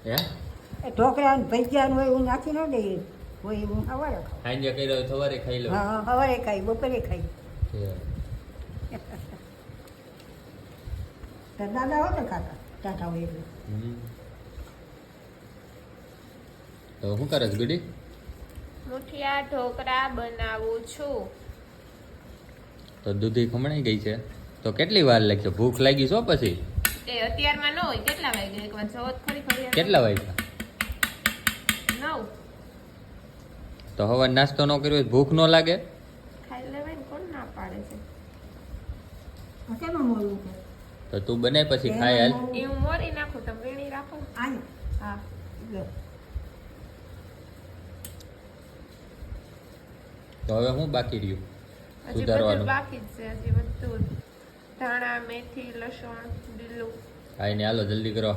હે એ ઢોકળા ને ભજીયા હોય એવું નાખી ન દઈએ હોય હું સવારે ખાઉં. સાંજે કર્યો સવારે ખાઈ લો હા સવારે ખાઈ બપોરે ખાઈ તો દાદા હોત ને ખાતા ટાટા હોય એટલે તો શું કરે છે ગુડી? મુઠિયા ઢોકળા બનાવું છું. તો દૂધી ખમણાઈ ગઈ છે તો કેટલી વાર લાગશે? ભૂખ લાગી છો પછી? એ અત્યારમાં ન હોય. કેટલા વાગે એકવાર જોવો તો ખરી ખરી. કેટલા વાગ્યા? 9. તો હવે નાસ્તો ન કર્યો હોય તો ભૂખ ન લાગે? ખાઈ લેવાય ને, કોણ ના પાડે છે? કેમાં મોડું છે તો તું બને પછી ખાય હાલ. એ હું મોરી નાખું, તમે વીણી રાખો ને. આને હા. લો તો હવે હું બાકી રહ્યું હજી બધું સુધારવાનું? બાકી જ છે. હજી બધું ધાણા, મેથી, લસણ, લીલું. ખાઈને હાલો જલ્દી કરો.